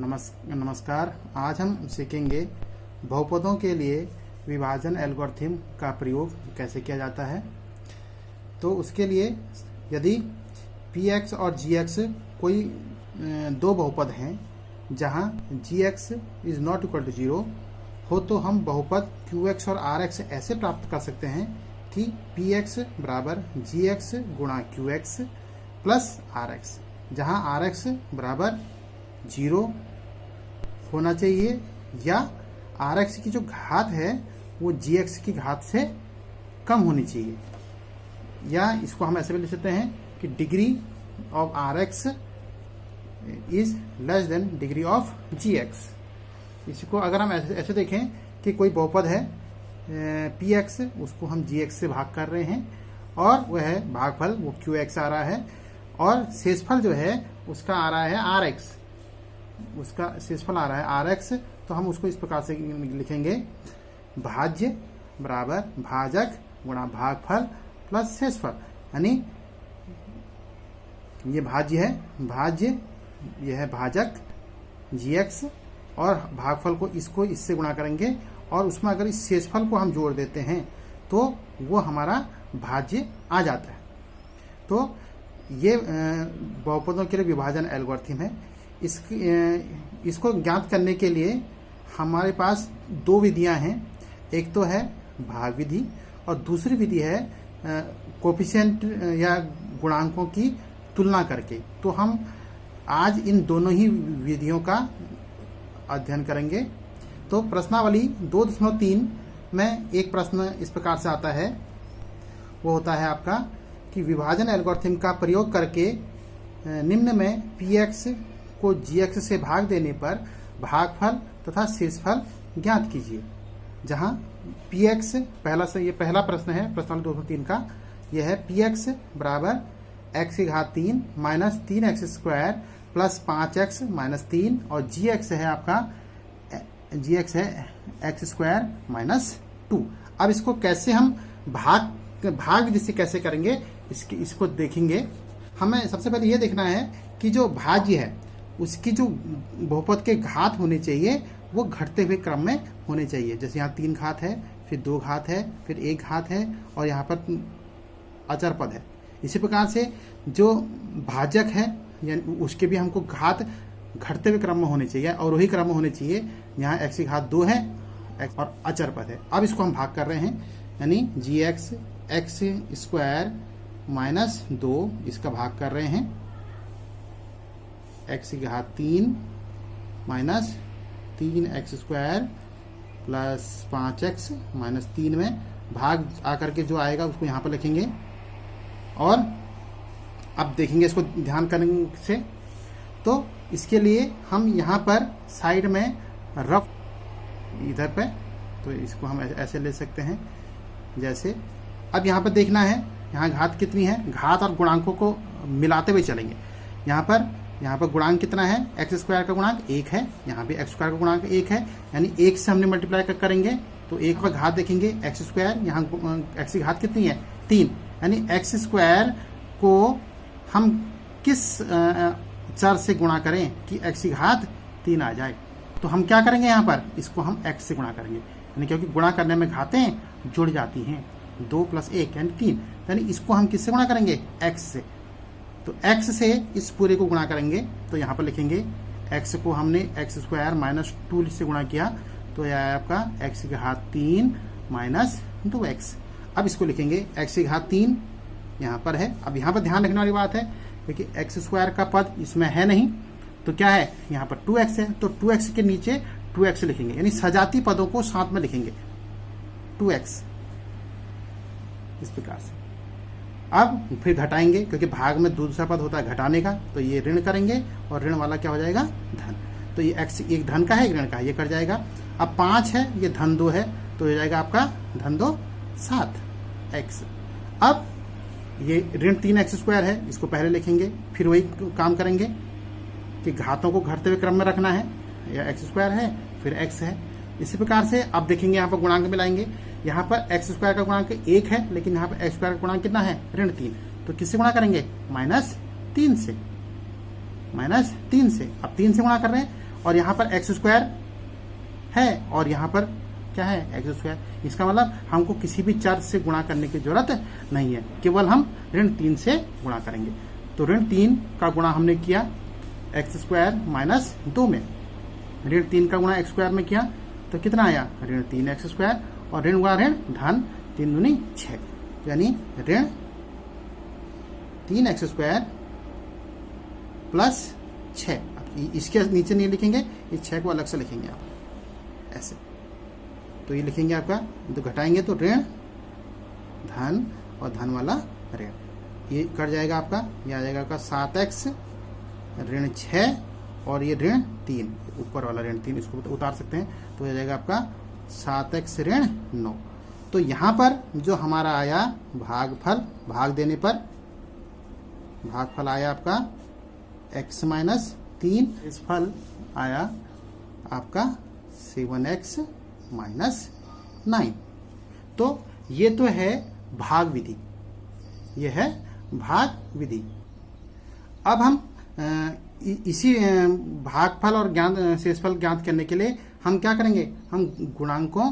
नमस्कार। आज हम सीखेंगे बहुपदों के लिए विभाजन एल्गोरिथम का प्रयोग कैसे किया जाता है। तो उसके लिए यदि px और gx कोई दो बहुपद हैं जहां gx is not equal to 0 हो तो हम बहुपद qx और rx ऐसे प्राप्त कर सकते हैं कि px बराबर gx गुणा qx प्लस rx, जहां rx बराबर 0 होना चाहिए या rx की जो घात है वो gx की घात से कम होनी चाहिए, या इसको हम ऐसे भी लिख सकते हैं कि degree of rx is less than degree of gx। इसको अगर हम ऐसे देखें कि कोई बहुपद है px, उसको हम gx से भाग कर रहे हैं और वह है भागफल वो qx आ रहा है और शेषफल जो है उसका आ रहा है rx, उसका शेषफल आ रहा है rx। तो हम उसको इस प्रकार से लिखेंगे भाज्य बराबर भाजक गुणा भागफल प्लस शेषफल, यानी ये भाज्य है, भाज्य यह है भाजक gx और भागफल को इसको इससे गुणा करेंगे और उसमें अगर इस शेषफल को हम जोड़ देते हैं तो वो हमारा भाज्य आ जाता है। तो ये बहुपदों के लिए विभाजन एल्गोरिथम है। इसको ज्ञात करने के लिए हमारे पास दो विधियां हैं, एक तो है भाग विधि और दूसरी विधि है कोफिशिएंट या गुणांकों की तुलना करके। तो हम आज इन दोनों ही विधियों का अध्ययन करेंगे। तो प्रश्नावली 2.3 में एक प्रश्न इस प्रकार से आता है, वो होता है आपका कि विभाजन एल्गोरिथम का प्रयोग करके निम्न में px को gx से भाग देने पर भागफल तथा शेषफल ज्ञात कीजिए। जहां px ये पहला प्रश्न है प्रश्नावली 203 का, यह है px बराबर x की घात 3 minus 3x square plus 5x minus 3 और gx है आपका gx है x स्क्वायर माइनस 2। अब इसको कैसे हम भाग विधि से कैसे करेंगे इसको देखेंगे। हमें सबसे पहले ये देखना है कि जो भाज्य है उसकी जो बहुपद के घात होने चाहिए वो घटते हुए क्रम में होने चाहिए। जैसे यहाँ 3 घात है, फिर 2 घात है, फिर 1 घात है और यहाँ पर अचर पद है। इसी प्रकार से जो भाजक है यानी उसके भी हमको घात घटते हुए क्रम में होने चाहिए और वही क्रम में होने चाहिए। यहाँ x की घात 2 है और अचर पद है। अब इसको हम भाग कर रहे हैं, यानी gx x स्क्वायर माइनस 2 इसका भाग कर रहे हैं x की घात 3 minus 3x square plus 5x minus 3 में भाग आकर के जो आएगा उसको यहाँ पर लिखेंगे। और अब देखेंगे इसको ध्यान करने से, तो इसके लिए हम यहाँ पर साइड में रफ इधर पे, तो इसको हम ऐसे ले सकते हैं जैसे। अब यहाँ पर देखना है यहाँ घात कितनी है, घात और गुणांकों को मिलाते हुए चलेंगे। यहाँ पर गुणांक कितना है, एक्स स्क्वायर का गुणांक 1 है, यहाँ पे एक्स स्क्वायर का गुणांक 1 है, यानी 1 से हमने मल्टीप्लाई करेंगे तो 1 पर घात देखेंगे एक्स स्क्वायर, यहाँ एक्स की घात कितनी है 3, यानी एक्स स्क्वायर को हम किस चर से गुणा करें कि एक्स की घात 3 आ जाए। तो हम क्या करेंगे, यहाँ पर इसको हम एक्स से गुणा करेंगे, यानी क्योंकि गुणा करने में घातें जुड़ जाती हैं, 2 + 1 यानी 3, यानी इसको हम किससे गुणा करेंगे एक्स से। तो x से इस पूरे को गुणा करेंगे तो यहाँ पर लिखेंगे x को हमने x स्क्वायर माइनस 2 से गुणा किया तो यह है आपका x की घात 3 माइनस 2x। अब इसको लिखेंगे x की घात 3 यहाँ पर है। अब यहाँ पर ध्यान रखने वाली बात है क्योंकि x स्क्वायर का पद इसमें है नहीं, तो क्या है यहाँ पर 2x है, तो 2x के नीचे 2x लिखेंगे, यानी सजाती पदों को साथ में लिखेंगे 2x इस प्रकार से। अब फिर घटाएंगे क्योंकि भाग में दूसरा पद होता है घटाने का, तो ये ऋण करेंगे और ऋण वाला क्या हो जाएगा धन। तो ये x एक धन का है एक ऋण का है, ये कट जाएगा। अब 5 है ये धन 2 है तो हो जाएगा आपका धन 2 7x। अब ये ऋण 3x स्क्वायर है, इसको पहले लिखेंगे, फिर वही काम करेंगे कि घातों को घटते हुए क्रम में रखना है, या x स्क्वायर है फिर x है। इसी प्रकार से अब देखेंगे यहाँ पर गुणांक मिलाएंगे, यहाँ पर एक्स स्क्वायर का गुणांक 1 है लेकिन यहाँ पर एक्स स्क्वायर का गुणांक कितना है ऋण 3, तो किससे गुणा करेंगे -3 से, -3 से। अब 3 से गुणा कर रहे हैं और यहाँ पर एक्स स्क्वायर है और यहाँ पर क्या है एक्स स्क्वायर। इसका मतलब हमको किसी भी चर से गुणा करने की जरूरत नहीं है, केवल हम ऋण 3 से गुणा करेंगे। तो ऋण 3 का गुणा हमने किया एक्स स्क्वायर माइनस 2 में, ऋण 3 का गुणा एक्स स्क्वायर में किया तो कितना आया ऋण 3 एक्स स्क्वायर, और ऋण गुणा ऋण धन 3 दूनी 6, यानी ऋण 3 एक्स स्क्वायर प्लस 6। इसके नीचे नहीं लिखेंगे, इस 6 को अलग से लिखेंगे आप ऐसे। तो ये लिखेंगे आपका, तो घटाएंगे तो ऋण धन और धन वाला ऋण, ये कट जाएगा आपका, ये आ जाएगा आपका 7x ऋण 6 और ये ऋण 3, ऊपर वाला ऋण 3 इसको उतार सकते हैं, तो हो जाएगा आपका 7x ऋण 9। तो यहाँ पर जो हमारा आया भागफल, भाग देने पर भागफल आया आपका x माइनस 3, इस फल आया आपका 7x माइनस 9। तो ये तो है भाग विधि, ये है भाग विधि। अब हम इसी भागफल और शेषफल ज्ञात करने के लिए हम क्या करेंगे, हम गुणांकों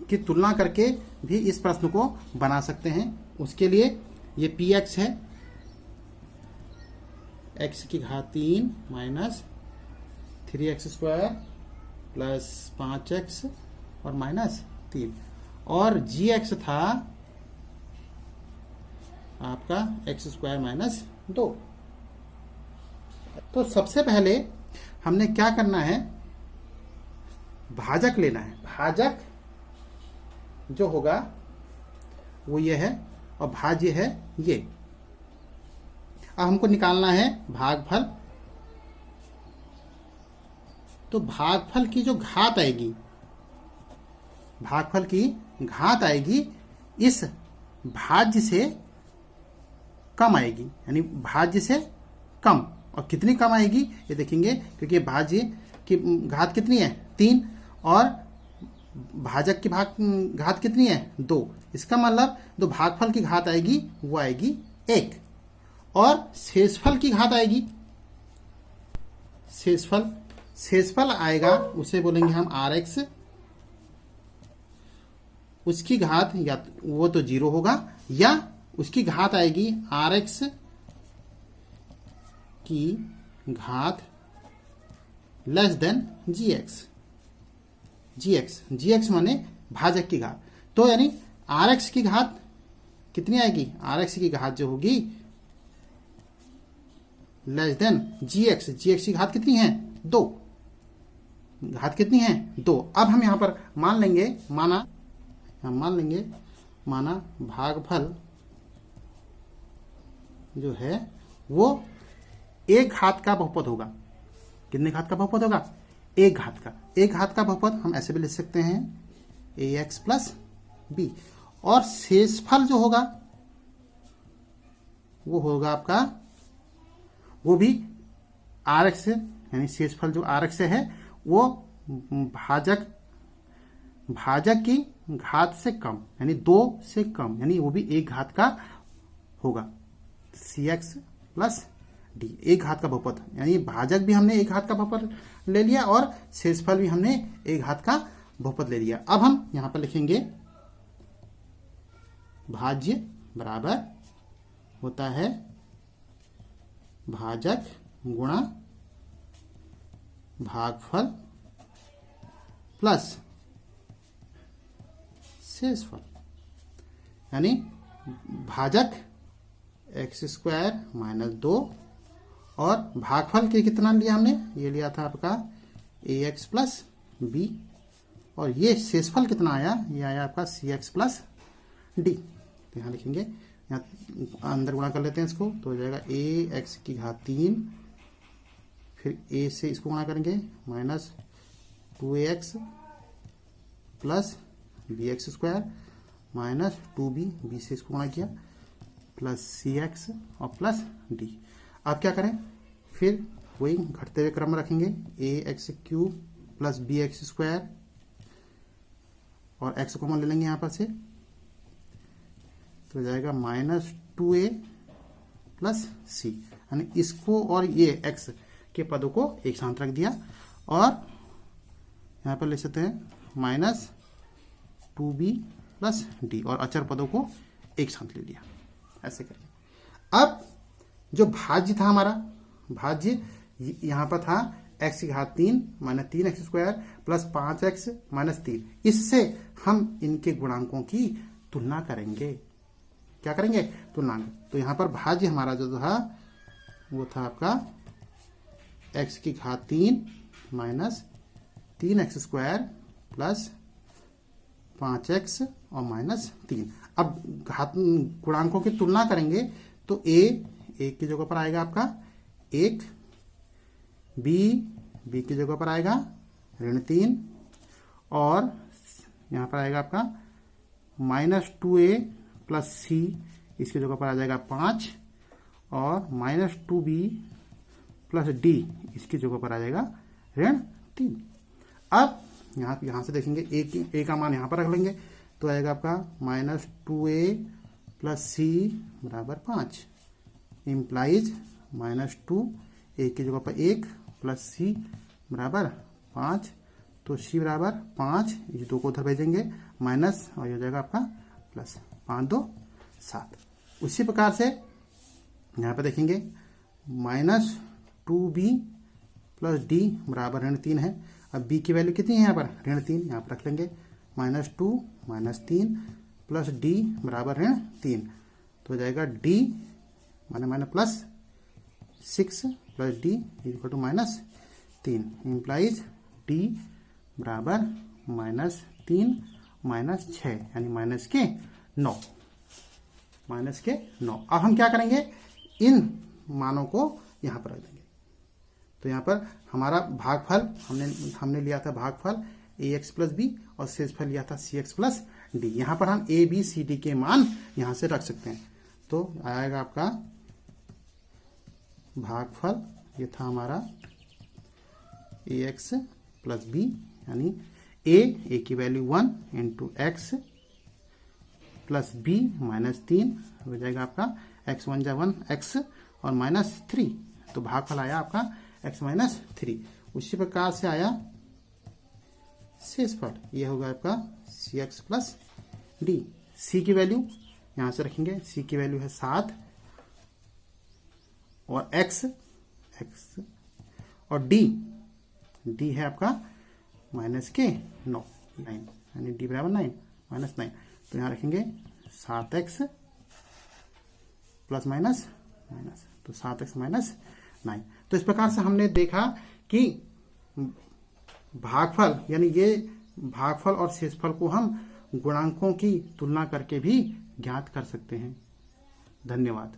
की तुलना करके भी इस प्रश्न को बना सकते हैं। उसके लिए ये px है, x की घात 3 minus 3x square plus 5x और माइनस 3, और gx था आपका x स्क्वायर माइनस 2। तो सबसे पहले हमने क्या करना है, भाजक लेना है। भाजक जो होगा वो ये है और भाज्य है ये। अब हमको निकालना है भागफल। तो भागफल की जो घात आएगी, भागफल की घात आएगी इस भाज्य से कम आएगी, यानी भाज्य से कम। और कितनी कम आएगी ये देखेंगे, क्योंकि भाज्य की घात कितनी है 3 और भाजक की घात कितनी है 2। इसका मतलब जो भागफल की घात आएगी वो आएगी 1, और शेषफल की घात आएगी, शेषफल आएगा उसे बोलेंगे हम rx, उसकी घात या वो तो 0 होगा, या उसकी घात आएगी rx की घात लेस देन gx माने भाजक की घात। तो यानी rx की घात कितनी आएगी, rx की घात जो होगी लेस देन gx की घात कितनी है 2, घात कितनी है 2। अब हम यहां पर मान लेंगे, माना भागफल जो है वो एक घात का बहुपद होगा। कितने घात का बहुपद होगा, एक घात का। एक घात का बहुपद हम ऐसे भी लिख सकते हैं ax प्लस b, और शेषफल जो होगा वो होगा आपका, वो भी rx से, यानी शेषफल जो rx से है वो भाजक की घात से कम, यानी 2 से कम, यानी वो भी एक घात का होगा, cx प्लस d, एक घात का बहुपद। यानी भाजक भी हमने एक घात का बहुपद ले लिया और शेषफल भी हमने एक घात का बहुपद ले लिया। अब हम यहां पर लिखेंगे भाज्य बराबर होता है भाजक गुणा भागफल प्लस शेषफल, यानी भाजक एक्स स्क्वायर माइनस 2 और भागफल के कितना लिया हमने, ये लिया था आपका ax प्लस बी, और ये शेषफल कितना आया, ये आया आपका cx प्लस डी। तो यहाँ लिखेंगे, यहाँ अंदर गुणा कर लेते हैं इसको, तो हो जाएगा ax की घात 3, फिर a से इसको गुणा करेंगे minus 2ax plus bx square minus 2b, b से इसको गुणा किया प्लस cx और प्लस d। अब क्या करें, फिर वही घटते हुए क्रम में रखेंगे, ax cube plus bx square और x कॉमन ले लेंगे यहाँ पर से, तो हो जाएगा माइनस 2a प्लस c, यानी इसको और ये x के पदों को एक साथ रख दिया और यहाँ पर ले सकते हैं माइनस 2b प्लस डी और अचर पदों को एक साथ ले लिया। ऐसे करें। अब जो भाज्य था हमारा, भाज्य यहाँ पर था x की घात 3 minus 3x square plus 5x minus 3। इससे हम इनके गुणांकों की तुलना करेंगे। क्या करेंगे? तुलना। तो यहाँ पर भाज्य हमारा जो था वो था आपका x की घात 3 minus 3x square plus 5x और माइनस 3। अब घात गुणांकों की तुलना करेंगे तो a एक की जगह पर आएगा आपका 1, b की जगह पर आएगा -3 और यहाँ पर आएगा आपका -2a प्लस c, इसकी जगह पर आ जाएगा 5 और -2b प्लस d, इसकी जगह पर आ जाएगा -3। अब यहाँ से देखेंगे a का मान यहाँ पर रख लेंगे तो आएगा आपका -2a प्लस c बराबर 5 इम्प्लाइज -2 a की जगह पर 1 प्लस c बराबर 5। तो c बराबर 5, इस 2 को उधर भेजेंगे माइनस और ये हो जाएगा आपका प्लस, 5 2 7। उसी प्रकार से यहाँ पर देखेंगे -2b प्लस d बराबर -3 है। अब b की वैल्यू कितनी है यहाँ पर? -3, यहाँ पर रख लेंगे -2 -3 प्लस d बराबर -3। तो हो जाएगा d माने plus 6 plus d equal to -3 implies d बराबर -3 -6 यानी -9। अब हम क्या करेंगे? इन मानों को यहाँ पर रख देंगे। तो यहाँ पर हमारा भागफल हमने लिया था भागफल ax प्लस बी और शेषफल लिया था cx प्लस डी। यहाँ पर हम a b c d के मान यहाँ से रख सकते हैं। तो आएगा आपका भागफल, ये था हमारा ax प्लस बी यानी a की value 1 into x plus b -3 हो जाएगा आपका x1 जा 1 x और -3। तो भागफल आया आपका x -3। उसी प्रकार से आया शेषफल, यह होगा आपका cx प्लस डी। c की वैल्यू यहाँ से रखेंगे, c की वैल्यू है 7 और x और d है आपका -9 यानी d बराबर 9 तो यहाँ रखेंगे 7x प्लस माइनस तो 7x -9। तो इस प्रकार से हमने देखा कि भागफल यानी ये भागफल और शेषफल को हम गुणांकों की तुलना करके भी ज्ञात कर सकते हैं। धन्यवाद।